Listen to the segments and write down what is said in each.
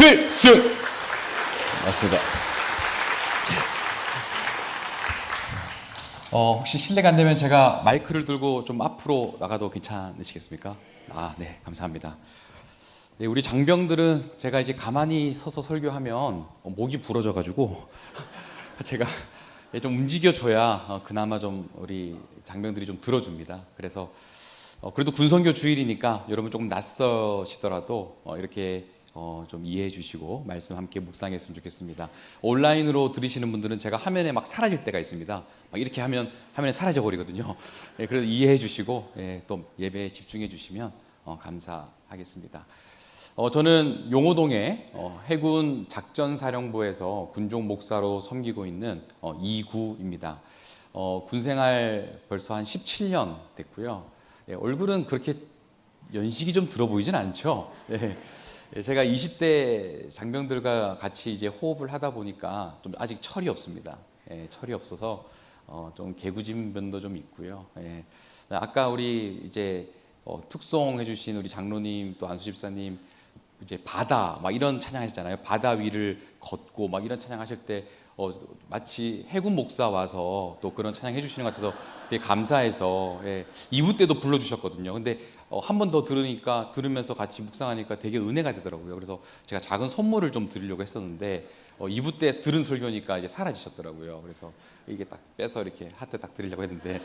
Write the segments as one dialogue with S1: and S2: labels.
S1: 필승! 맞습니다. 혹시 실례가 안 되면 제가 마이크를 들고 좀 앞으로 나가도 괜찮으시겠습니까? 네, 감사합니다. 예, 우리 장병들은 제가 이제 가만히 서서 설교하면 목이 부러져가지고 제가 좀 움직여줘야 그나마 좀 우리 장병들이 좀 들어줍니다. 그래서 그래도 군선교 주일이니까 여러분 조금 낯서시더라도 이렇게 좀 이해해 주시고 말씀 함께 묵상했으면 좋겠습니다. 온라인으로 들으시는 분들은 제가 화면에 막 사라질 때가 있습니다. 막 이렇게 하면 화면에 사라져 버리거든요. 예, 그래서 이해해 주시고 또 예배에 집중해 주시면 감사하겠습니다. 저는 용호동의 해군 작전사령부에서 군종 목사로 섬기고 있는 이구입니다. 군생활 벌써 한 17년 됐고요. 얼굴은 그렇게 연식이 좀 들어 보이진 않죠. 제가 20대 장병들과 같이 이제 호흡을 하다 보니까 좀 아직 철이 없습니다. 철이 없어서 좀 개구진 면도 좀 있고요. 아까 우리 이제 특송 해주신 우리 장로님 또 안수 집사님 이제 바다 막 이런 찬양하셨잖아요. 바다 위를 걷고 막 이런 찬양하실 때 마치 해군 목사 와서 또 그런 찬양 해주시는 것 같아서 되게 감사해서 2부 때도 불러주셨거든요. 근데 한 번 더 들으면서 같이 묵상하니까 되게 은혜가 되더라고요. 그래서 제가 작은 선물을 좀 드리려고 했었는데 2부 때 들은 설교니까 이제 사라지셨더라고요. 그래서 이게 딱 빼서 이렇게 하트 딱 드리려고 했는데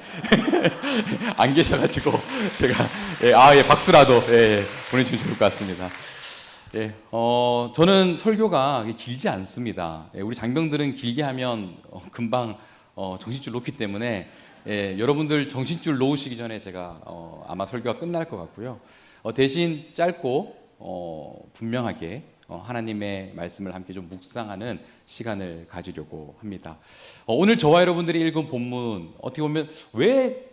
S1: 안 계셔가지고 제가 박수라도 보내주시면 좋을 것 같습니다. 저는 설교가 길지 않습니다. 우리 장병들은 길게 하면 금방 정신줄 놓기 때문에 여러분들 정신줄 놓으시기 전에 제가 아마 설교가 끝날 것 같고요. 대신 짧고 분명하게 하나님의 말씀을 함께 좀 묵상하는 시간을 가지려고 합니다. 오늘 저와 여러분들이 읽은 본문 어떻게 보면 왜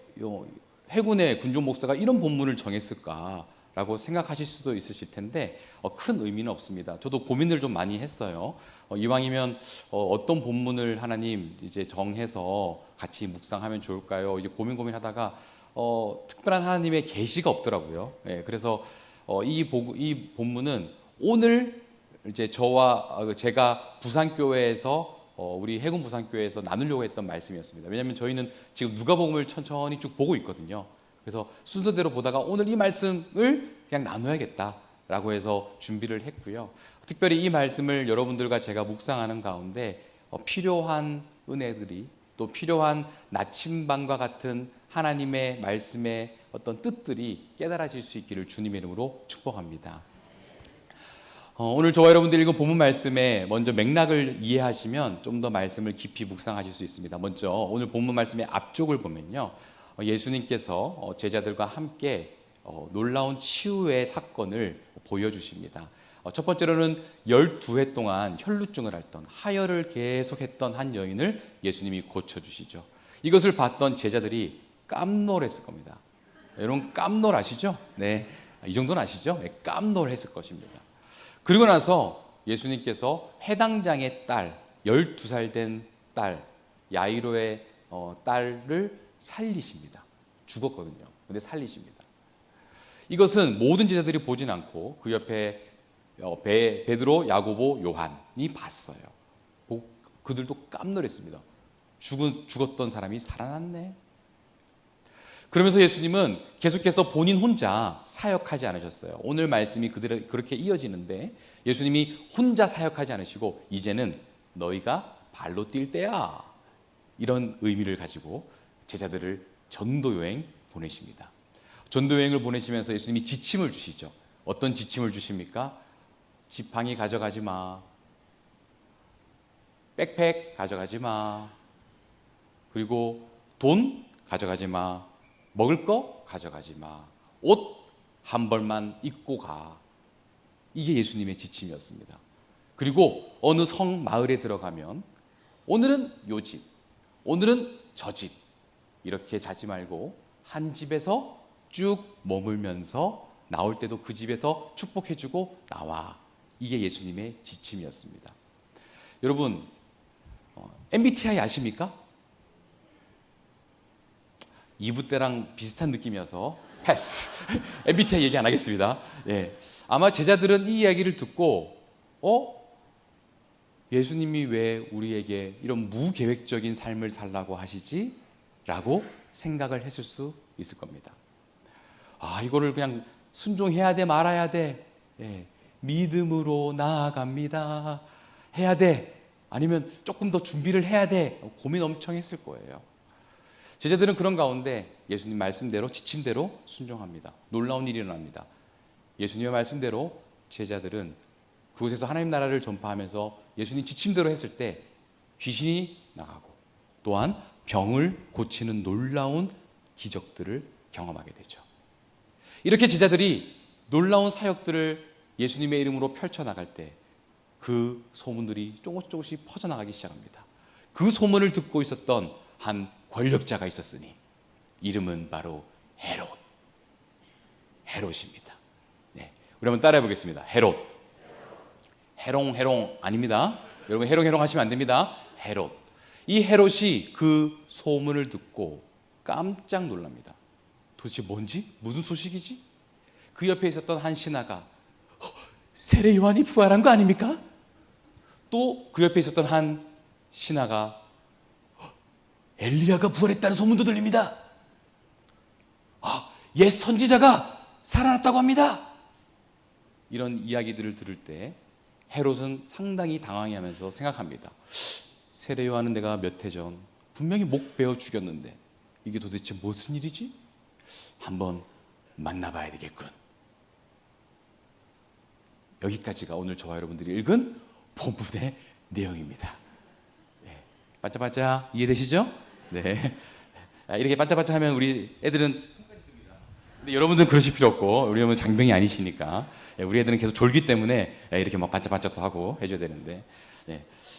S1: 해군의 군종 목사가 이런 본문을 정했을까? 라고 생각하실 수도 있으실 텐데 큰 의미는 없습니다. 저도 고민을 좀 많이 했어요. 이왕이면 어떤 본문을 하나님 이제 정해서 같이 묵상하면 좋을까요? 이제 고민하다가 특별한 하나님의 계시가 없더라고요. 그래서 이 본문은 오늘 이제 제가 부산교회에서 우리 해군 부산교회에서 나누려고 했던 말씀이었습니다. 왜냐하면 저희는 지금 누가복음을 천천히 쭉 보고 있거든요. 그래서 순서대로 보다가 오늘 이 말씀을 그냥 나눠야겠다라고 해서 준비를 했고요. 특별히 이 말씀을 여러분들과 제가 묵상하는 가운데 필요한 은혜들이 또 필요한 나침반과 같은 하나님의 말씀의 어떤 뜻들이 깨달아질 수 있기를 주님의 이름으로 축복합니다. 오늘 저와 여러분들이 읽은 본문 말씀에 먼저 맥락을 이해하시면 좀 더 말씀을 깊이 묵상하실 수 있습니다. 먼저 오늘 본문 말씀의 앞쪽을 보면요. 예수님께서 제자들과 함께 놀라운 치유의 사건을 보여주십니다. 첫 번째로는 12해 동안 혈루증을 앓던 하혈을 계속했던 한 여인을 예수님이 고쳐주시죠. 이것을 봤던 제자들이 깜놀했을 겁니다. 여러분 깜놀 아시죠? 네, 이 정도는 아시죠? 네, 깜놀했을 것입니다. 그리고 나서 예수님께서 해당장의 딸, 12살 된 딸, 야이로의 딸을 살리십니다. 죽었거든요. 근데 살리십니다. 이것은 모든 제자들이 보진 않고 그 옆에 베드로, 야고보, 요한이 봤어요. 그들도 깜놀했습니다. 죽었던 사람이 살아났네. 그러면서 예수님은 계속해서 본인 혼자 사역하지 않으셨어요. 오늘 말씀이 그렇게 이어지는데 예수님이 혼자 사역하지 않으시고 이제는 너희가 발로 뛸 때야. 이런 의미를 가지고 제자들을 전도여행 보내십니다. 전도여행을 보내시면서 예수님이 지침을 주시죠. 어떤 지침을 주십니까? 지팡이 가져가지 마. 백팩 가져가지 마. 그리고 돈 가져가지 마. 먹을 거 가져가지 마. 옷 한 벌만 입고 가. 이게 예수님의 지침이었습니다. 그리고 어느 성 마을에 들어가면 오늘은 요 집, 오늘은 저 집. 이렇게 자지 말고 한 집에서 쭉 머물면서 나올 때도 그 집에서 축복해주고 나와. 이게 예수님의 지침이었습니다. 여러분 MBTI 아십니까? 2부 때랑 비슷한 느낌이어서 패스. MBTI 얘기 안 하겠습니다. 아마 제자들은 이 이야기를 듣고 예수님이 왜 우리에게 이런 무계획적인 삶을 살라고 하시지? 라고 생각을 했을 수 있을 겁니다. 이거를 그냥 순종해야 돼, 말아야 돼? 믿음으로 나아갑니다. 해야 돼? 아니면 조금 더 준비를 해야 돼? 고민 엄청 했을 거예요. 제자들은 그런 가운데 예수님 말씀대로 지침대로 순종합니다. 놀라운 일이 일어납니다. 예수님의 말씀대로 제자들은 그곳에서 하나님 나라를 전파하면서 예수님 지침대로 했을 때 귀신이 나가고 또한 병을 고치는 놀라운 기적들을 경험하게 되죠. 이렇게 제자들이 놀라운 사역들을 예수님의 이름으로 펼쳐나갈 때 그 소문들이 조금씩 퍼져나가기 시작합니다. 그 소문을 듣고 있었던 한 권력자가 있었으니 이름은 바로 헤롯입니다. 우리 한번 따라해 보겠습니다. 헤롯. 해롱 아닙니다. 여러분 해롱 하시면 안 됩니다. 헤롯. 이 헤롯이 그 소문을 듣고 깜짝 놀랍니다. 도대체 뭔지? 무슨 소식이지? 그 옆에 있었던 한 신하가 세례 요한이 부활한 거 아닙니까? 또 그 옆에 있었던 한 신하가 엘리야가 부활했다는 소문도 들립니다. 옛 선지자가 살아났다고 합니다. 이런 이야기들을 들을 때 헤롯은 상당히 당황해하면서 생각합니다. 세례 요한은 내가 몇 해 전 분명히 목 베어 죽였는데 이게 도대체 무슨 일이지? 한번 만나봐야 되겠군. 여기까지가 오늘 저와 여러분들이 읽은 본문의 내용입니다. 반짝반짝 이해되시죠? 네. 이렇게 반짝반짝 하면 우리 애들은 근데 여러분들은 그러실 필요 없고 우리 여러분 장병이 아니시니까 우리 애들은 계속 졸기 때문에 이렇게 막 반짝반짝도 하고 해줘야 되는데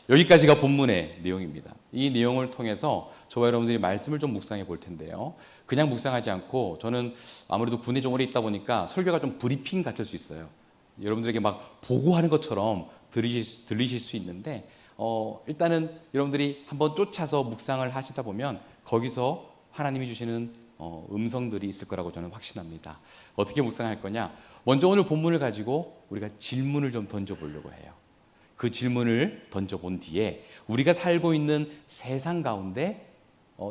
S1: 여기까지가 본문의 내용입니다. 이 내용을 통해서 저와 여러분들이 말씀을 좀 묵상해 볼 텐데요. 그냥 묵상하지 않고 저는 아무래도 군에 좀 오래 있다 보니까 설교가 좀 브리핑 같을 수 있어요. 여러분들에게 막 보고하는 것처럼 들리실 수 있는데 일단은 여러분들이 한번 쫓아서 묵상을 하시다 보면 거기서 하나님이 주시는 음성들이 있을 거라고 저는 확신합니다. 어떻게 묵상할 거냐? 먼저 오늘 본문을 가지고 우리가 질문을 좀 던져보려고 해요. 그 질문을 던져본 뒤에 우리가 살고 있는 세상 가운데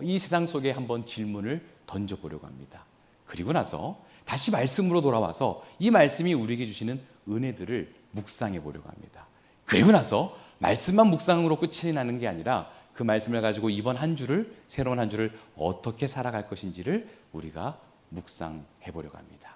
S1: 이 세상 속에 한번 질문을 던져보려고 합니다. 그리고 나서 다시 말씀으로 돌아와서 이 말씀이 우리에게 주시는 은혜들을 묵상해 보려고 합니다. 그리고 나서 말씀만 묵상으로 끝이 나는 게 아니라 그 말씀을 가지고 이번 한 주를 새로운 한 주를 어떻게 살아갈 것인지를 우리가 묵상해 보려고 합니다.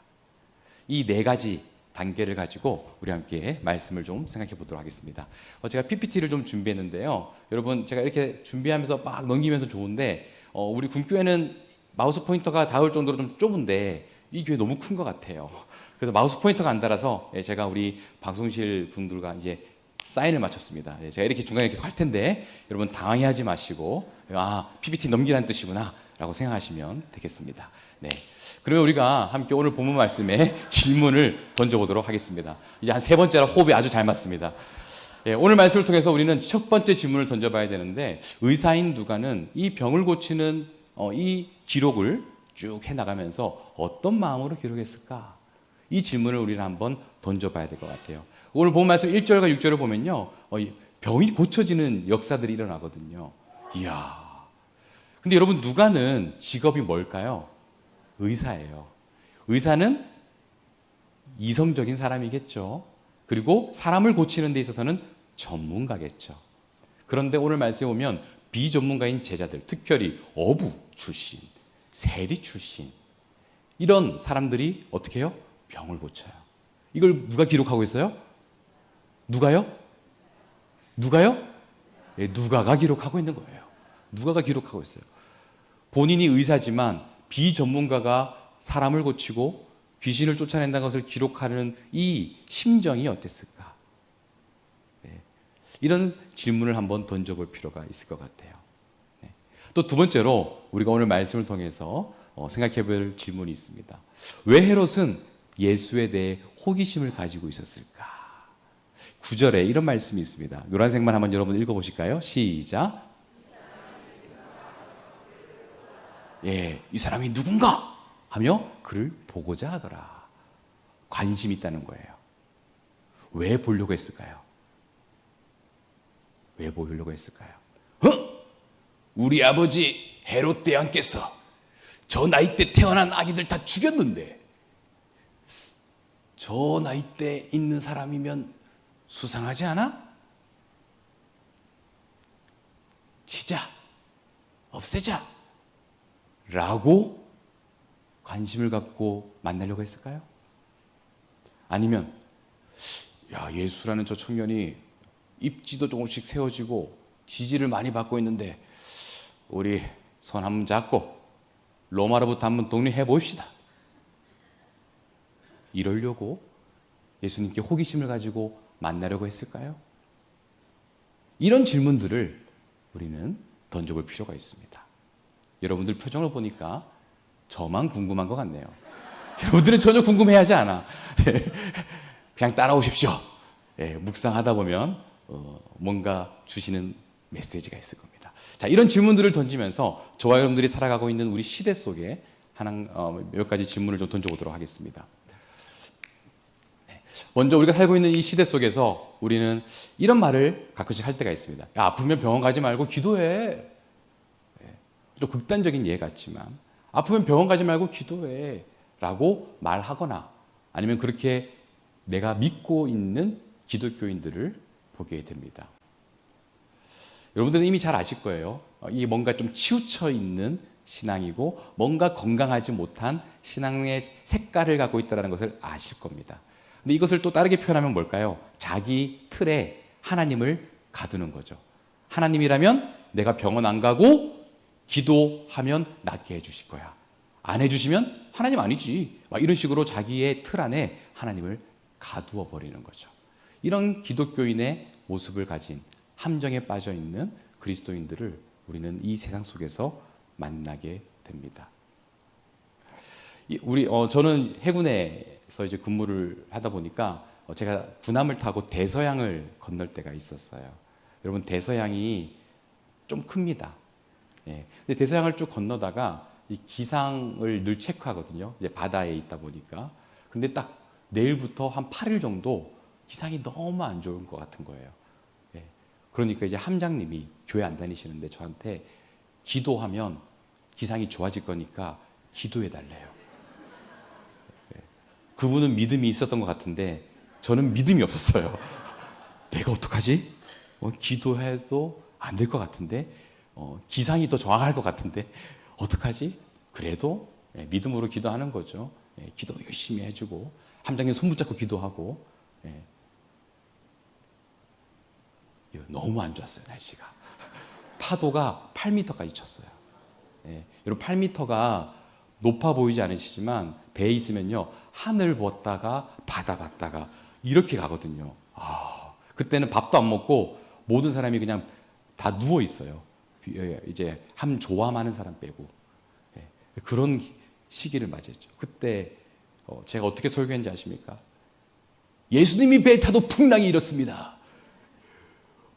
S1: 이 네 가지 단계를 가지고 우리 함께 말씀을 좀 생각해 보도록 하겠습니다. 제가 PPT를 좀 준비했는데요. 여러분 제가 이렇게 준비하면서 막 넘기면서 좋은데 우리 군교회는 마우스 포인터가 닿을 정도로 좀 좁은데 이 교회 너무 큰 것 같아요. 그래서 마우스 포인터가 안 달아서 제가 우리 방송실 분들과 이제 사인을 마쳤습니다. 제가 이렇게 중간에 계속 할 텐데 여러분 당황해하지 마시고 PPT 넘기라는 뜻이구나 라고 생각하시면 되겠습니다. 그러면 우리가 함께 오늘 본문 말씀에 질문을 던져보도록 하겠습니다. 이제 한 세 번째라 호흡이 아주 잘 맞습니다. 오늘 말씀을 통해서 우리는 첫 번째 질문을 던져봐야 되는데 의사인 누가는 이 병을 고치는 이 기록을 쭉 해나가면서 어떤 마음으로 기록했을까? 이 질문을 우리는 한번 던져봐야 될 것 같아요. 오늘 본 말씀 1절과 6절을 보면요. 병이 고쳐지는 역사들이 일어나거든요. 이야. 근데 여러분 누가는 직업이 뭘까요? 의사예요. 의사는 이성적인 사람이겠죠. 그리고 사람을 고치는 데 있어서는 전문가겠죠. 그런데 오늘 말씀에 보면 비전문가인 제자들, 특별히 어부 출신, 세리 출신 이런 사람들이 어떻게 해요? 병을 고쳐요. 이걸 누가 기록하고 있어요? 누가요? 누가가 기록하고 있는 거예요. 누가가 기록하고 있어요. 본인이 의사지만 비전문가가 사람을 고치고 귀신을 쫓아낸다는 것을 기록하는 이 심정이 어땠을까? 이런 질문을 한번 던져볼 필요가 있을 것 같아요. 또 두 번째로 우리가 오늘 말씀을 통해서 생각해 볼 질문이 있습니다. 왜 헤롯은 예수에 대해 호기심을 가지고 있었을까? 9절에 이런 말씀이 있습니다. 노란색만 한번 여러분 읽어보실까요? 시작. 이 사람이 누군가? 하며 그를 보고자 하더라. 관심이 있다는 거예요. 왜 보려고 했을까요? 왜 보이려고 했을까요? 우리 아버지 헤롯 대왕께서 저 나이 때 태어난 아기들 다 죽였는데 저 나이 때 있는 사람이면 수상하지 않아? 치자, 없애자 라고 관심을 갖고 만나려고 했을까요? 아니면 야, 예수라는 저 청년이 입지도 조금씩 세워지고 지지를 많이 받고 있는데 우리 손 한번 잡고 로마로부터 한번 독립해 봅시다. 이러려고 예수님께 호기심을 가지고 만나려고 했을까요? 이런 질문들을 우리는 던져볼 필요가 있습니다. 여러분들 표정을 보니까 저만 궁금한 것 같네요. 여러분들은 전혀 궁금해하지 않아. 그냥 따라오십시오. 묵상하다 보면 뭔가 주시는 메시지가 있을 겁니다. 자, 이런 질문들을 던지면서 저와 여러분들이 살아가고 있는 우리 시대 속에 몇 가지 질문을 좀 던져보도록 하겠습니다. 먼저 우리가 살고 있는 이 시대 속에서 우리는 이런 말을 가끔씩 할 때가 있습니다. 야, 아프면 병원 가지 말고 기도해. 좀 극단적인 예 같지만 아프면 병원 가지 말고 기도해 라고 말하거나 아니면 그렇게 내가 믿고 있는 기독교인들을 보게 됩니다. 여러분들은 이미 잘 아실 거예요. 이게 뭔가 좀 치우쳐 있는 신앙이고 뭔가 건강하지 못한 신앙의 색깔을 갖고 있다는 것을 아실 겁니다. 근데 이것을 또 다르게 표현하면 뭘까요? 자기 틀에 하나님을 가두는 거죠. 하나님이라면 내가 병원 안 가고 기도하면 낫게 해주실 거야. 안 해주시면 하나님 아니지. 막 이런 식으로 자기의 틀 안에 하나님을 가두어 버리는 거죠. 이런 기독교인의 모습을 가진 함정에 빠져 있는 그리스도인들을 우리는 이 세상 속에서 만나게 됩니다. 저는 해군에서 이제 근무를 하다 보니까 제가 군함을 타고 대서양을 건널 때가 있었어요. 여러분 대서양이 좀 큽니다. 근데 대서양을 쭉 건너다가 이 기상을 늘 체크하거든요. 이제 바다에 있다 보니까. 근데 딱 내일부터 한 8일 정도 기상이 너무 안 좋은 것 같은 거예요. 그러니까 이제 함장님이 교회 안 다니시는데 저한테 기도하면 기상이 좋아질 거니까 기도해 달래요. 그분은 믿음이 있었던 것 같은데 저는 믿음이 없었어요. 내가 어떡하지? 기도해도 안 될 것 같은데 기상이 더 정확할 것 같은데 어떡하지? 그래도 믿음으로 기도하는 거죠. 기도 열심히 해주고 함장님 손 붙잡고 기도하고 너무 안 좋았어요. 날씨가. 파도가 8m까지 쳤어요. 여러분 8m가 높아 보이지 않으시지만 배에 있으면요 하늘 봤다가 바다 봤다가 이렇게 가거든요. 그때는 밥도 안 먹고 모든 사람이 그냥 다 누워 있어요. 이제 함 조함하는 사람 빼고 그런 시기를 맞이했죠. 그때 제가 어떻게 설교했는지 아십니까? 예수님이 배에 타도 풍랑이 일었습니다.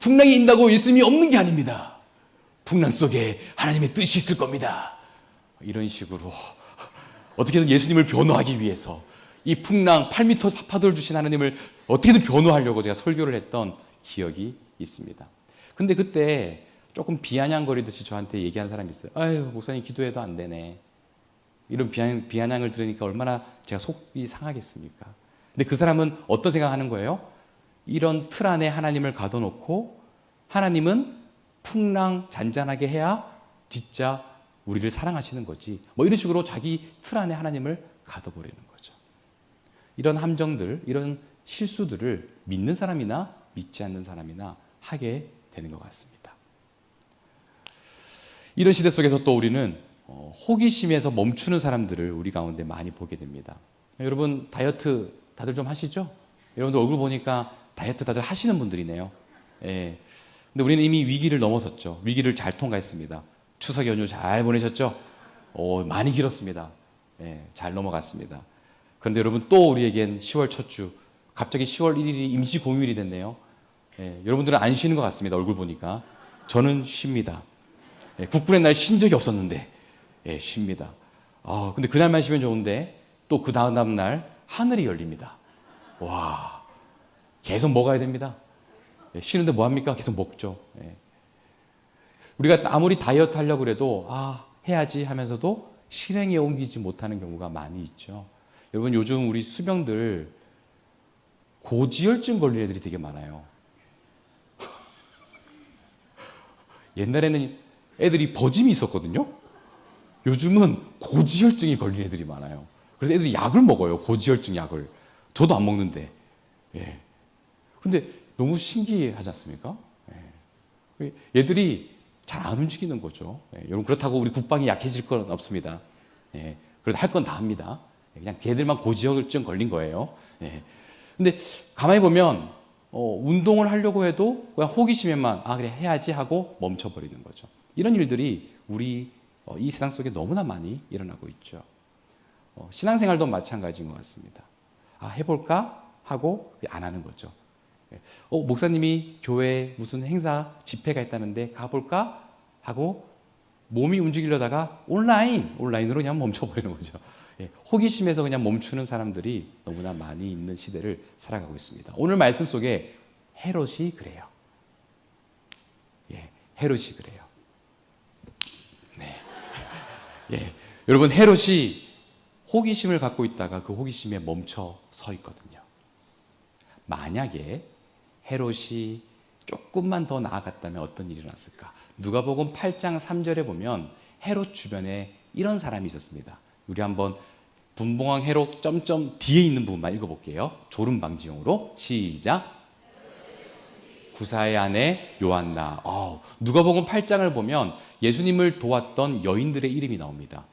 S1: 풍랑이 인다고 예수님이 없는 게 아닙니다. 풍랑 속에 하나님의 뜻이 있을 겁니다. 이런 식으로 어떻게든 예수님을 변호하기 위해서 이 풍랑 8m 파도를 주신 하나님을 어떻게든 변호하려고 제가 설교를 했던 기억이 있습니다. 근데 그때 조금 비아냥거리듯이 저한테 얘기한 사람이 있어요. 아유, 목사님 기도해도 안 되네. 이런 비아냥을 들으니까 얼마나 제가 속이 상하겠습니까? 근데 그 사람은 어떤 생각하는 거예요? 이런 틀 안에 하나님을 가둬놓고 하나님은 풍랑 잔잔하게 해야 진짜 우리를 사랑하시는 거지. 이런 식으로 자기 틀 안에 하나님을 가둬버리는 거죠. 이런 함정들, 이런 실수들을 믿는 사람이나 믿지 않는 사람이나 하게 되는 것 같습니다. 이런 시대 속에서 또 우리는 호기심에서 멈추는 사람들을 우리 가운데 많이 보게 됩니다. 여러분 다이어트 다들 좀 하시죠? 여러분들 얼굴 보니까 다이어트 다들 하시는 분들이네요. 근데 우리는 이미 위기를 넘어섰죠. 위기를 잘 통과했습니다. 추석 연휴 잘 보내셨죠? 많이 길었습니다. 잘 넘어갔습니다. 그런데 여러분 또 우리에겐 10월 첫 주, 갑자기 10월 1일이 임시 공휴일이 됐네요. 여러분들은 안 쉬는 것 같습니다. 얼굴 보니까. 저는 쉽니다. 국군의 날 쉰 적이 없었는데 쉽니다. 근데 그날만 쉬면 좋은데 또 그 다음 날 하늘이 열립니다. 와, 계속 먹어야 됩니다. 쉬는데 뭐 합니까? 계속 먹죠. 우리가 아무리 다이어트 하려고 그래도 해야지 하면서도 실행에 옮기지 못하는 경우가 많이 있죠. 여러분 요즘 우리 수병들 고지혈증 걸린 애들이 되게 많아요. 옛날에는 애들이 버짐이 있었거든요. 요즘은 고지혈증이 걸린 애들이 많아요. 그래서 애들이 약을 먹어요. 고지혈증 약을. 저도 안 먹는데. 근데 너무 신기하지 않습니까? 얘들이 잘 안 움직이는 거죠. 여러분 그렇다고 우리 국방이 약해질 건 없습니다. 그래도 할 건 다 합니다. 그냥 걔들만 고지혈증 걸린 거예요. 근데 가만히 보면 운동을 하려고 해도 그냥 호기심에만 그래 해야지 하고 멈춰버리는 거죠. 이런 일들이 우리 이 세상 속에 너무나 많이 일어나고 있죠. 신앙생활도 마찬가지인 것 같습니다. 해볼까 하고 안 하는 거죠. 목사님이 교회 무슨 행사 집회가 있다는데 가볼까 하고 몸이 움직이려다가 온라인으로 그냥 멈춰버리는 거죠. 호기심에서 그냥 멈추는 사람들이 너무나 많이 있는 시대를 살아가고 있습니다. 오늘 말씀 속에 헤롯이 그래요. 헤롯이 그래요. 여러분 헤롯이 호기심을 갖고 있다가 그 호기심에 멈춰 서 있거든요. 만약에 헤롯이 조금만 더 나아갔다면 어떤 일이 일어났을까? 누가복음 8장 3절에 보면 헤롯 주변에 이런 사람이 있었습니다. 우리 한번 분봉왕 헤롯 점점 뒤에 있는 부분만 읽어볼게요. 졸음 방지용으로 시작. 구사의 아내 요한나. 누가복음 8장을 보면 예수님을 도왔던 여인들의 이름이 나옵니다.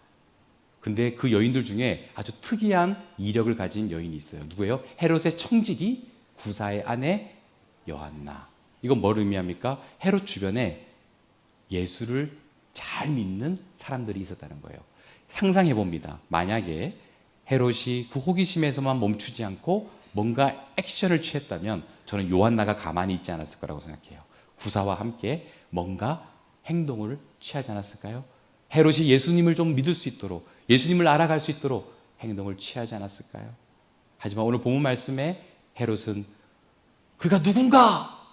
S1: 근데 그 여인들 중에 아주 특이한 이력을 가진 여인이 있어요. 누구예요? 헤롯의 청지기 구사의 아내 요한나. 이건 뭘 의미합니까? 헤롯 주변에 예수를 잘 믿는 사람들이 있었다는 거예요. 상상해 봅니다. 만약에 헤롯이 그 호기심에서만 멈추지 않고 뭔가 액션을 취했다면 저는 요한나가 가만히 있지 않았을 거라고 생각해요. 구사와 함께 뭔가 행동을 취하지 않았을까요? 헤롯이 예수님을 좀 믿을 수 있도록, 예수님을 알아갈 수 있도록 행동을 취하지 않았을까요? 하지만 오늘 본문 말씀에 헤롯은 그가 누군가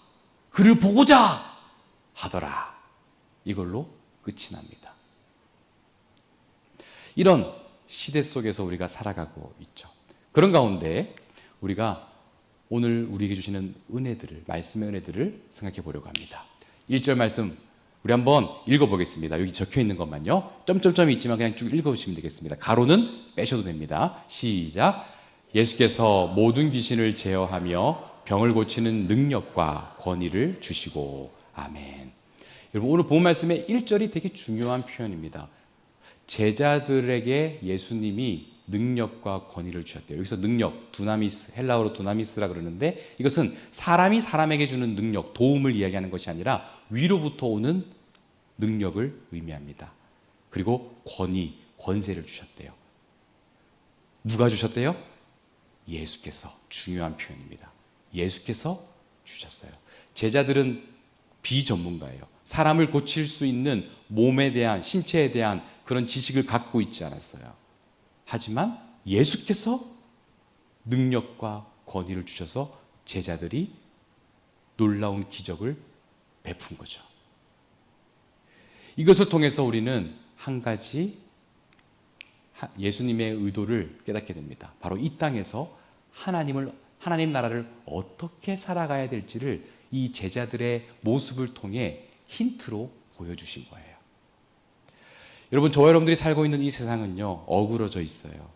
S1: 그를 보고자 하더라. 이걸로 끝이 납니다. 이런 시대 속에서 우리가 살아가고 있죠. 그런 가운데 우리가 오늘 우리에게 주시는 은혜들을, 말씀의 은혜들을 생각해 보려고 합니다. 1절 말씀 우리 한번 읽어보겠습니다. 여기 적혀 있는 것만요. 점점점이 있지만 그냥 쭉 읽어보시면 되겠습니다. 가로는 빼셔도 됩니다. 시작. 예수께서 모든 귀신을 제어하며 병을 고치는 능력과 권위를 주시고 아멘. 여러분 오늘 본 말씀의 1절이 되게 중요한 표현입니다. 제자들에게 예수님이 능력과 권위를 주셨대요. 여기서 능력, 두나미스, 헬라어로 두나미스라 그러는데 이것은 사람이 사람에게 주는 능력, 도움을 이야기하는 것이 아니라 위로부터 오는 능력을 의미합니다. 그리고 권위, 권세를 주셨대요. 누가 주셨대요? 예수께서. 중요한 표현입니다. 예수께서 주셨어요. 제자들은 비전문가예요. 사람을 고칠 수 있는 몸에 대한, 신체에 대한 그런 지식을 갖고 있지 않았어요. 하지만 예수께서 능력과 권위를 주셔서 제자들이 놀라운 기적을 베푼 거죠. 이것을 통해서 우리는 한 가지 예수님의 의도를 깨닫게 됩니다. 바로 이 땅에서 하나님 나라를 어떻게 살아가야 될지를 이 제자들의 모습을 통해 힌트로 보여주신 거예요. 여러분, 저와 여러분들이 살고 있는 이 세상은요, 어그러져 있어요.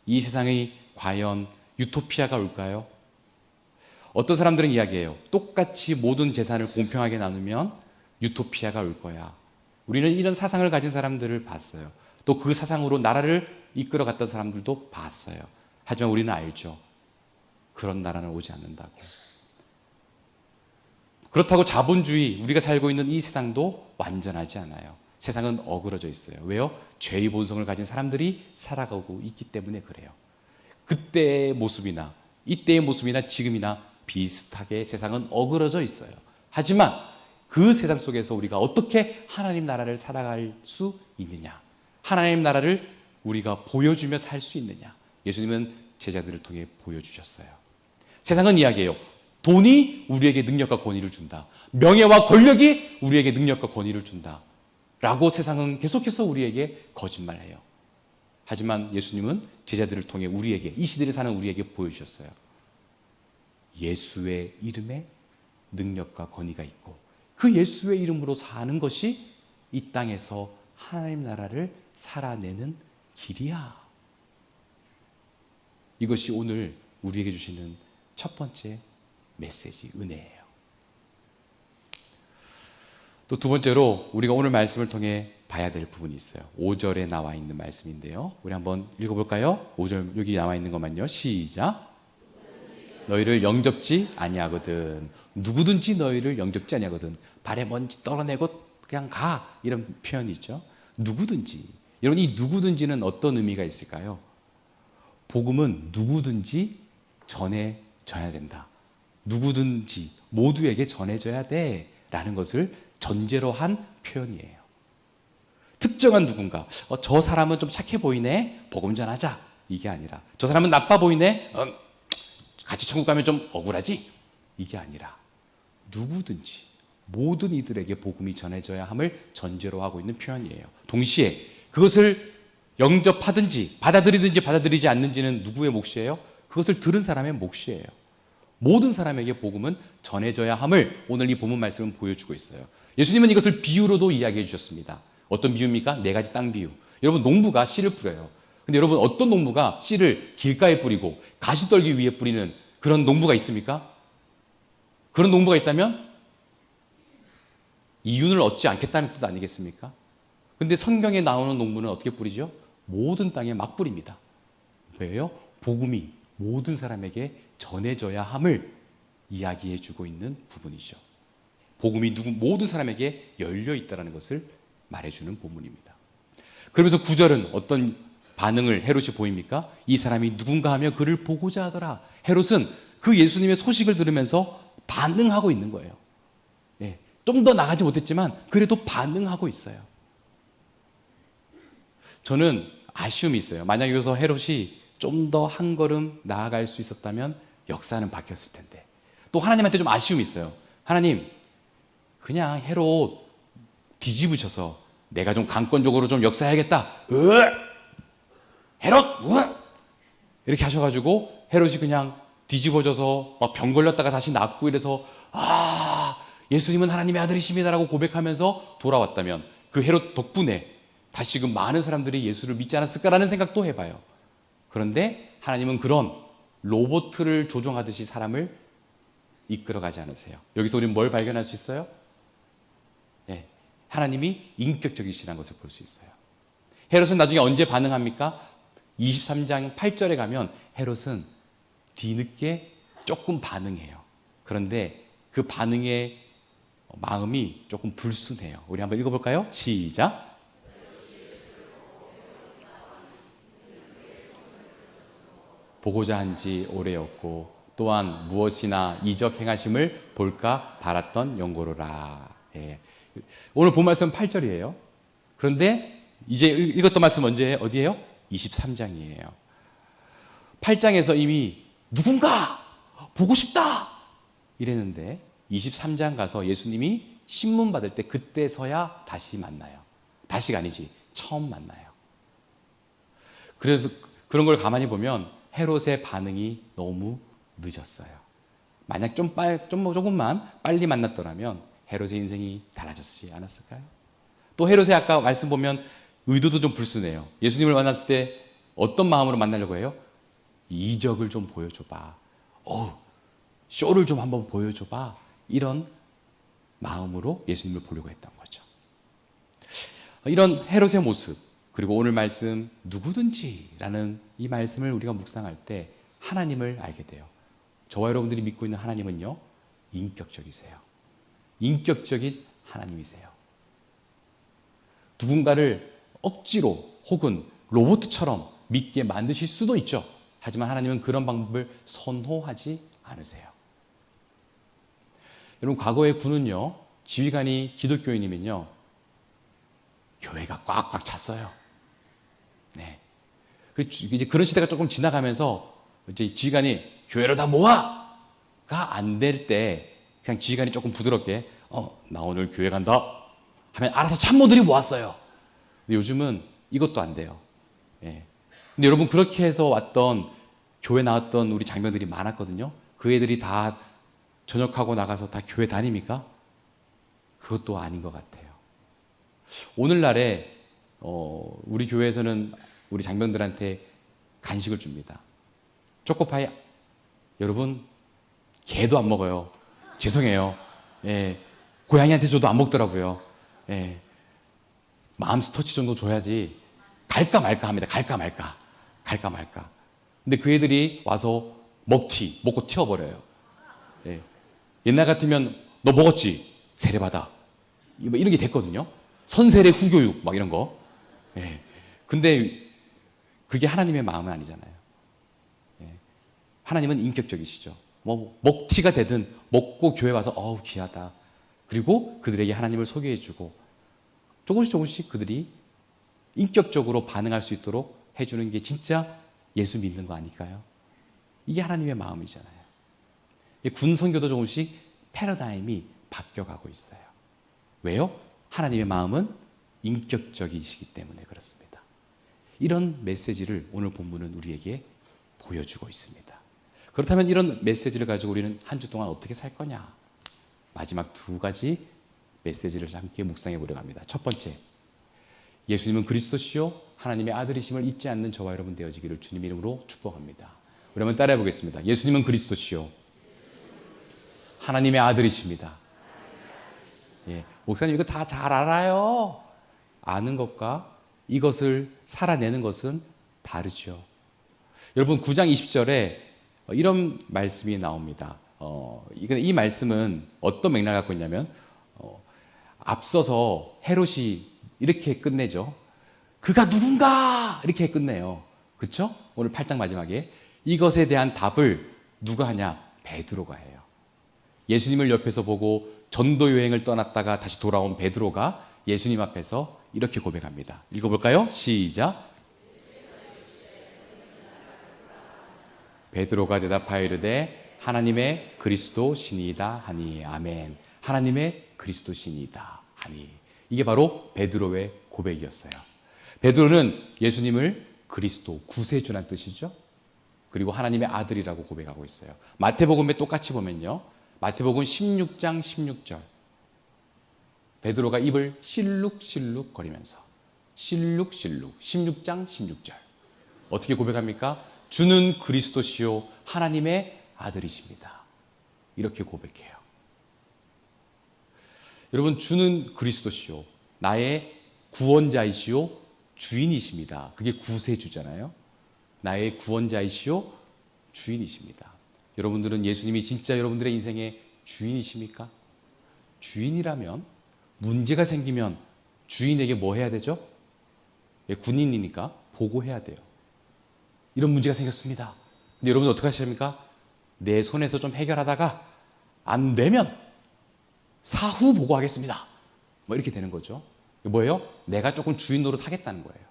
S1: 이 세상이 과연 유토피아가 올까요? 어떤 사람들은 이야기해요. 똑같이 모든 재산을 공평하게 나누면 유토피아가 올 거야. 우리는 이런 사상을 가진 사람들을 봤어요. 또 그 사상으로 나라를 이끌어갔던 사람들도 봤어요. 하지만 우리는 알죠. 그런 나라는 오지 않는다고. 그렇다고 자본주의, 우리가 살고 있는 이 세상도 완전하지 않아요. 세상은 어그러져 있어요. 왜요? 죄의 본성을 가진 사람들이 살아가고 있기 때문에 그래요. 그때의 모습이나 이때의 모습이나 지금이나 비슷하게 세상은 어그러져 있어요. 하지만 그 세상 속에서 우리가 어떻게 하나님 나라를 살아갈 수 있느냐, 하나님 나라를 우리가 보여주며 살 수 있느냐, 예수님은 제자들을 통해 보여주셨어요. 세상은 이야기해요. 돈이 우리에게 능력과 권위를 준다. 명예와 권력이 우리에게 능력과 권위를 준다. 라고 세상은 계속해서 우리에게 거짓말해요. 하지만 예수님은 제자들을 통해 우리에게, 이 시대를 사는 우리에게 보여주셨어요. 예수의 이름에 능력과 권위가 있고 그 예수의 이름으로 사는 것이 이 땅에서 하나님 나라를 살아내는 길이야. 이것이 오늘 우리에게 주시는 첫 번째 메시지, 은혜예요. 또 두 번째로 우리가 오늘 말씀을 통해 봐야 될 부분이 있어요. 5절에 나와 있는 말씀인데요. 우리 한번 읽어볼까요? 5절 여기 나와 있는 것만요. 시작. 너희를 영접지 아니하거든. 누구든지 너희를 영접지 아니하거든. 발에 먼지 떨어내고 그냥 가. 이런 표현이죠. 누구든지. 여러분, 이 누구든지는 어떤 의미가 있을까요? 복음은 누구든지 전해져야 된다. 누구든지 모두에게 전해져야 돼 라는 것을 전제로 한 표현이에요. 특정한 누군가, 저 사람은 좀 착해 보이네, 복음 전하자, 이게 아니라 저 사람은 나빠 보이네, 같이 천국 가면 좀 억울하지, 이게 아니라 누구든지 모든 이들에게 복음이 전해져야 함을 전제로 하고 있는 표현이에요. 동시에 그것을 영접하든지 받아들이든지 받아들이지 않는지는 누구의 몫이에요? 그것을 들은 사람의 몫이에요. 모든 사람에게 복음은 전해져야 함을 오늘 이 본문 말씀은 보여주고 있어요. 예수님은 이것을 비유로도 이야기해 주셨습니다. 어떤 비유입니까? 4가지 땅 비유. 여러분, 농부가 씨를 뿌려요. 근데 여러분, 어떤 농부가 씨를 길가에 뿌리고 가시 떨기 위해 뿌리는 그런 농부가 있습니까? 그런 농부가 있다면 이윤을 얻지 않겠다는 뜻 아니겠습니까? 근데 성경에 나오는 농부는 어떻게 뿌리죠? 모든 땅에 막 뿌립니다. 왜요? 복음이 모든 사람에게 전해져야 함을 이야기해 주고 있는 부분이죠. 복음이 모든 사람에게 열려 있다는 것을 말해주는 본문입니다. 그러면서 9절은 어떤 반응을 헤롯이 보입니까? 이 사람이 누군가 하며 그를 보고자 하더라. 헤롯은 그 예수님의 소식을 들으면서 반응하고 있는 거예요. 예, 좀 더 나가지 못했지만 그래도 반응하고 있어요. 저는 아쉬움이 있어요. 만약 여기서 헤롯이 좀 더 한 걸음 나아갈 수 있었다면 역사는 바뀌었을 텐데. 또 하나님한테 좀 아쉬움이 있어요. 하나님, 그냥 헤롯 뒤집으셔서 내가 좀 강권적으로 좀 역사해야겠다. 헤롯! 이렇게 하셔가지고 헤롯이 그냥 뒤집어져서 막 병 걸렸다가 다시 낫고 이래서 예수님은 하나님의 아들이십니다라고 고백하면서 돌아왔다면 그 헤롯 덕분에 다시금 많은 사람들이 예수를 믿지 않았을까라는 생각도 해봐요. 그런데 하나님은 그런 로봇을 조종하듯이 사람을 이끌어가지 않으세요. 여기서 우리는 뭘 발견할 수 있어요? 예, 하나님이 인격적이시라는 것을 볼 수 있어요. 헤롯은 나중에 언제 반응합니까? 23장 8절에 가면 헤롯은 뒤늦게 조금 반응해요. 그런데 그 반응의 마음이 조금 불순해요. 우리 한번 읽어볼까요? 시작. 보고자 한 지 오래였고 또한 무엇이나 이적 행하심을 볼까 바랐던 연고로라. 예. 오늘 본 말씀은 8절이에요. 그런데 이제 읽었던 말씀 언제예요? 어디예요? 23장이에요. 8장에서 이미 누군가 보고 싶다 이랬는데 23장 가서 예수님이 신문 받을 때 그때서야 다시 만나요. 다시가 아니지, 처음 만나요. 그래서 그런 걸 가만히 보면 헤롯의 반응이 너무 늦었어요. 만약 조금만 빨리 만났더라면 헤롯의 인생이 달라졌지 않았을까요? 또 헤롯의 아까 말씀 보면 의도도 좀 불순해요. 예수님을 만났을 때 어떤 마음으로 만나려고 해요? 이적을 좀 보여줘봐. 쇼를 좀 한번 보여줘봐. 이런 마음으로 예수님을 보려고 했던 거죠. 이런 헤롯의 모습, 그리고 오늘 말씀 누구든지라는 이 말씀을 우리가 묵상할 때 하나님을 알게 돼요. 저와 여러분들이 믿고 있는 하나님은요, 인격적이세요. 인격적인 하나님이세요. 누군가를 억지로 혹은 로봇처럼 믿게 만드실 수도 있죠. 하지만 하나님은 그런 방법을 선호하지 않으세요. 여러분, 과거의 군은요, 지휘관이 기독교인이면요, 교회가 꽉꽉 찼어요. 네. 이제 그런 시대가 조금 지나가면서 이제 지휘관이 교회를 다 모아! 안 될 때 그냥 지휘관이 조금 부드럽게 나 오늘 교회 간다 하면 알아서 참모들이 모았어요. 근데 요즘은 이것도 안 돼요. 예. 근데 여러분 그렇게 해서 왔던 교회 나왔던 우리 장병들이 많았거든요. 그 애들이 다 전역하고 나가서 다 교회 다닙니까? 그것도 아닌 것 같아요. 오늘날에 우리 교회에서는 우리 장병들한테 간식을 줍니다. 초코파이. 여러분 개도 안 먹어요. 죄송해요. 예. 고양이한테 줘도 안 먹더라고요. 예. 맘스터치 정도 줘야지 갈까 말까 합니다. 갈까 말까. 갈까 말까. 근데 그 애들이 와서 먹고 튀어버려요. 예. 옛날 같으면 너 먹었지? 세례받아. 뭐 이런 게 됐거든요. 선세례 후교육 막 이런 거. 예. 근데 그게 하나님의 마음은 아니잖아요. 예. 하나님은 인격적이시죠. 뭐 먹튀가 되든 먹고 교회 와서 어우 귀하다. 그리고 그들에게 하나님을 소개해주고 조금씩 그들이 인격적으로 반응할 수 있도록 해주는 게 진짜 예수 믿는 거 아닐까요? 이게 하나님의 마음이잖아요. 군 선교도 조금씩 패러다임이 바뀌어가고 있어요. 왜요? 하나님의 마음은 인격적이시기 때문에 그렇습니다. 이런 메시지를 오늘 본문은 우리에게 보여주고 있습니다. 그렇다면 이런 메시지를 가지고 우리는 한 주 동안 어떻게 살 거냐? 마지막 두 가지 메시지를 함께 묵상해 보려고 합니다. 첫 번째, 예수님은 그리스도시요 하나님의 아들이심을 잊지 않는 저와 여러분 되어지기를 주님 이름으로 축복합니다. 우리 한번 따라해 보겠습니다. 예수님은 그리스도시요 하나님의 아들이십니다. 예, 목사님 이거 다 잘 알아요. 아는 것과 이것을 살아내는 것은 다르죠. 여러분 9장 20절에 이런 말씀이 나옵니다. 이 말씀은 어떤 맥락을 갖고 있냐면 앞서서 헤롯이 이렇게 끝내죠. 그가 누군가 이렇게 끝내요. 그렇죠? 오늘 8장 마지막에 이것에 대한 답을 누가 하냐? 베드로가 해요. 예수님을 옆에서 보고 전도 여행을 떠났다가 다시 돌아온 베드로가 예수님 앞에서 이렇게 고백합니다. 읽어볼까요? 시작. 베드로가 대답하여 이르되 하나님의 그리스도시니이다 하니 아멘. 하나님의 그리스도시니이다 하니. 이게 바로 베드로의 고백이었어요. 베드로는 예수님을 그리스도, 구세주란 뜻이죠. 그리고 하나님의 아들이라고 고백하고 있어요. 마태복음에 똑같이 보면요. 마태복음 16장 16절. 베드로가 입을 실룩실룩 거리면서 실룩실룩 16장 16절. 어떻게 고백합니까? 주는 그리스도시요 하나님의 아들이십니다. 이렇게 고백해요. 여러분 주는 그리스도시요 나의 구원자이시요 주인이십니다. 그게 구세주잖아요. 나의 구원자이시요 주인이십니다. 여러분들은 예수님이 진짜 여러분들의 인생의 주인이십니까? 주인이라면 문제가 생기면 주인에게 뭐 해야 되죠? 군인이니까 보고해야 돼요. 이런 문제가 생겼습니다. 근데 여러분 어떻게 하십니까? 내 손에서 좀 해결하다가 안 되면 사후 보고하겠습니다. 뭐 이렇게 되는 거죠. 뭐예요? 내가 조금 주인 노릇 하겠다는 거예요.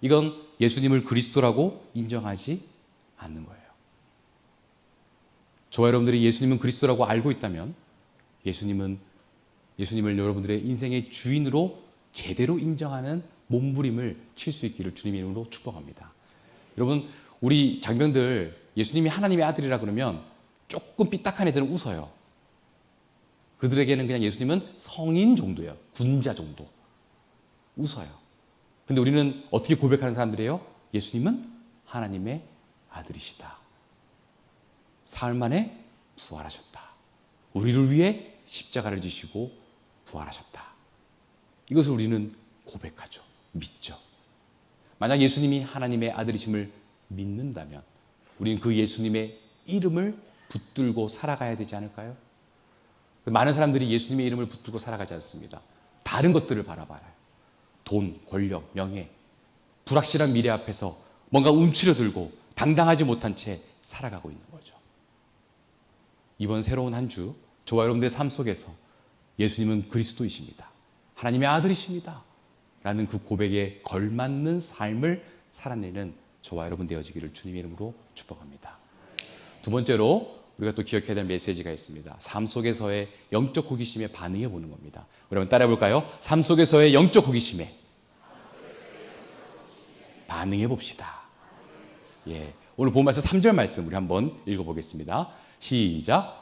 S1: 이건 예수님을 그리스도라고 인정하지 않는 거예요. 저와 여러분들이 예수님은 그리스도라고 알고 있다면 예수님을 여러분들의 인생의 주인으로 제대로 인정하는 몸부림을 칠 수 있기를 주님 이름으로 축복합니다. 여러분 우리 장병들 예수님이 하나님의 아들이라 그러면 조금 삐딱한 애들은 웃어요. 그들에게는 그냥 예수님은 성인 정도예요. 군자 정도. 웃어요. 근데 우리는 어떻게 고백하는 사람들이에요? 예수님은 하나님의 아들이시다. 사흘 만에 부활하셨다. 우리를 위해 십자가를 지시고 부활하셨다. 이것을 우리는 고백하죠. 믿죠. 만약 예수님이 하나님의 아들이심을 믿는다면 우리는 그 예수님의 이름을 붙들고 살아가야 되지 않을까요? 많은 사람들이 예수님의 이름을 붙들고 살아가지 않습니다. 다른 것들을 바라봐요. 돈, 권력, 명예, 불확실한 미래 앞에서 뭔가 움츠려들고 당당하지 못한 채 살아가고 있는 거죠. 이번 새로운 한 주 저와 여러분들의 삶 속에서 예수님은 그리스도이십니다. 하나님의 아들이십니다. 라는 그 고백에 걸맞는 삶을 살아내는 저와 여러분 되어지기를 주님의 이름으로 축복합니다. 두 번째로 우리가 또 기억해야 될 메시지가 있습니다. 삶 속에서의 영적 호기심에 반응해 보는 겁니다. 우리 한번 따라해 볼까요? 삶 속에서의 영적 호기심에 반응해 봅시다. 예, 오늘 본 말씀 3절 말씀 우리 한번 읽어보겠습니다. 시작.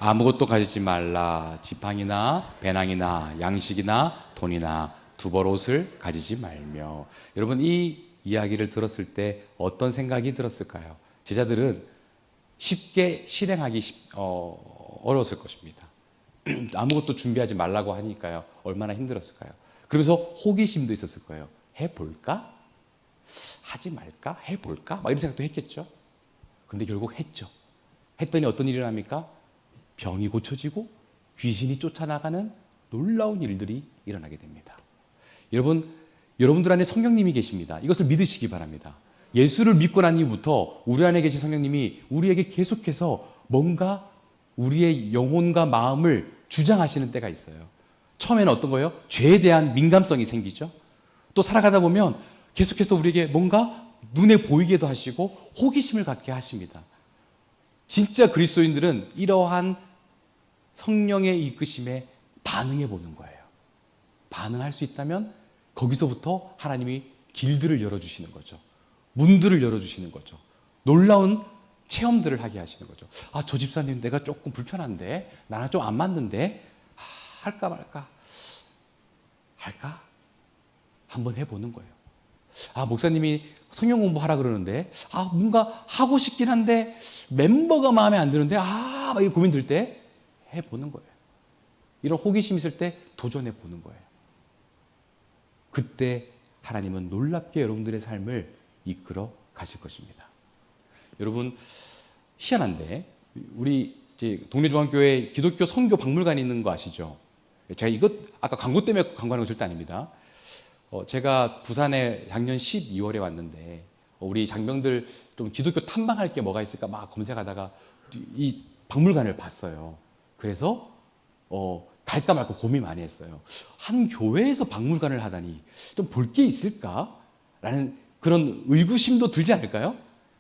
S1: 아무것도 가지지 말라. 지팡이나 배낭이나 양식이나 돈이나 두벌 옷을 가지지 말며. 여러분, 이 이야기를 들었을 때 어떤 생각이 들었을까요? 제자들은 쉽게 실행하기 어려웠을 것입니다. 아무것도 준비하지 말라고 하니까요. 얼마나 힘들었을까요? 그러면서 호기심도 있었을 거예요. 해볼까? 하지 말까? 해볼까? 막 이런 생각도 했겠죠. 근데 결국 했죠. 했더니 어떤 일이 일어납니까? 병이 고쳐지고 귀신이 쫓아나가는 놀라운 일들이 일어나게 됩니다. 여러분들 안에 성령님이 계십니다. 이것을 믿으시기 바랍니다. 예수를 믿고 난 이후부터 우리 안에 계신 성령님이 우리에게 계속해서 뭔가 우리의 영혼과 마음을 주장하시는 때가 있어요. 처음에는 어떤 거예요? 죄에 대한 민감성이 생기죠. 또 살아가다 보면 계속해서 우리에게 뭔가 눈에 보이게도 하시고 호기심을 갖게 하십니다. 진짜 그리스도인들은 이러한 성령의 이끄심에 반응해 보는 거예요. 반응할 수 있다면 거기서부터 하나님이 길들을 열어주시는 거죠. 문들을 열어주시는 거죠. 놀라운 체험들을 하게 하시는 거죠. 아, 저 집사님 내가 조금 불편한데, 나랑 좀 안 맞는데, 할까 말까? 할까? 한번 해보는 거예요. 아, 목사님이 성경 공부하라 그러는데, 아, 뭔가 하고 싶긴 한데 멤버가 마음에 안 드는데, 막 이런 고민 들 때 해보는 거예요. 이런 호기심 있을 때 도전해 보는 거예요. 그때 하나님은 놀랍게 여러분들의 삶을 이끌어 가실 것입니다. 여러분, 희한한데 우리 이제 동네 중앙교회 기독교 선교 박물관이 있는 거 아시죠? 제가 이것 아까 광고 때문에 광고하는 거 절대 아닙니다. 제가 부산에 작년 12월에 왔는데 우리 장병들 좀 기독교 탐방할 게 뭐가 있을까 막 검색하다가 이 박물관을 봤어요. 그래서 갈까 말까 고민 많이 했어요. 한 교회에서 박물관을 하다니 좀 볼 게 있을까라는 그런 의구심도 들지 않을까요?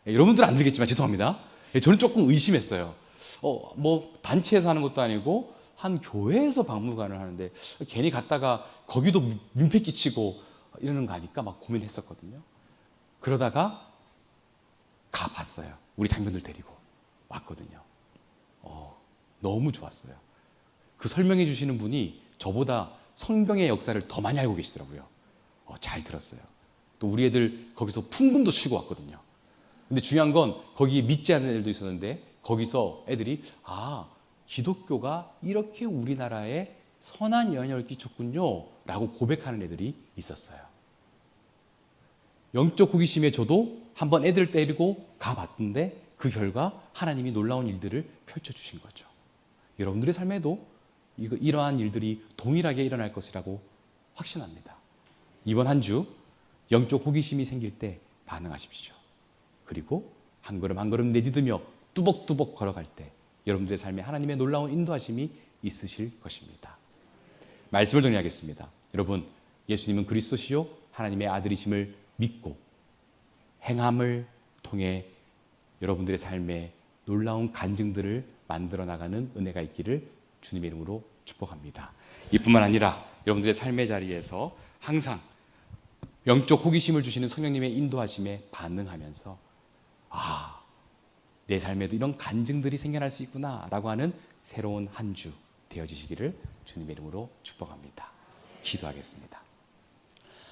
S1: 여러분들은 안 들겠지만 죄송합니다. 저는 조금 의심했어요. 뭐 단체에서 하는 것도 아니고 한 교회에서 박물관을 하는데 괜히 갔다가 거기도 민폐 끼치고 이러는 거 아닐까 막 고민했었거든요. 그러다가 가봤어요. 우리 장병들 데리고 왔거든요. 너무 좋았어요. 그 설명해 주시는 분이 저보다 성경의 역사를 더 많이 알고 계시더라고요. 잘 들었어요. 또 우리 애들 거기서 풍금도 치고 왔거든요. 근데 중요한 건 거기 믿지 않는 애들도 있었는데 거기서 애들이 기독교가 이렇게 우리나라에 선한 영향을 끼쳤군요 라고 고백하는 애들이 있었어요. 영적 호기심에 저도 한번 애들 데리고 가봤는데 그 결과 하나님이 놀라운 일들을 펼쳐주신 거죠. 여러분들의 삶에도 이러한 일들이 동일하게 일어날 것이라고 확신합니다. 이번 한 주 영적 호기심이 생길 때 반응하십시오. 그리고 한 걸음 한 걸음 내디디며 뚜벅뚜벅 걸어갈 때 여러분들의 삶에 하나님의 놀라운 인도하심이 있으실 것입니다. 말씀을 정리하겠습니다. 여러분, 예수님은 그리스도시요 하나님의 아들이심을 믿고 행함을 통해 여러분들의 삶에 놀라운 간증들을 만들어 나가는 은혜가 있기를 주님의 이름으로 축복합니다. 이뿐만 아니라 여러분들의 삶의 자리에서 항상 영적 호기심을 주시는 성령님의 인도하심에 반응하면서 내 삶에도 이런 간증들이 생겨날 수 있구나라고 하는 새로운 한 주 되어지시기를 주님의 이름으로 축복합니다. 기도하겠습니다.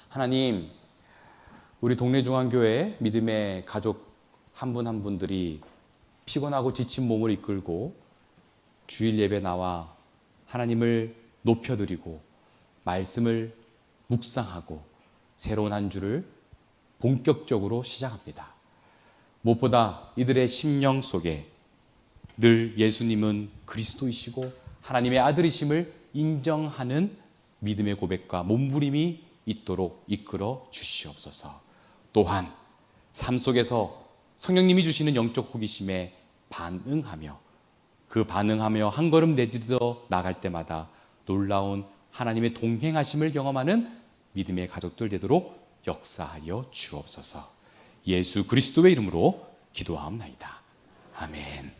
S1: 하나님, 우리 동네 중앙교회 믿음의 가족 한 분 한 분들이 피곤하고 지친 몸을 이끌고 주일 예배 나와 하나님을 높여드리고 말씀을 묵상하고 새로운 한 주를 본격적으로 시작합니다. 무엇보다 이들의 심령 속에 늘 예수님은 그리스도이시고 하나님의 아들이심을 인정하는 믿음의 고백과 몸부림이 있도록 이끌어 주시옵소서. 또한 삶 속에서 성령님이 주시는 영적 호기심에 반응하며 한 걸음 내디뎌 나갈 때마다 놀라운 하나님의 동행하심을 경험하는 믿음의 가족들 되도록 역사하여 주옵소서. 예수 그리스도의 이름으로 기도하옵나이다. 아멘.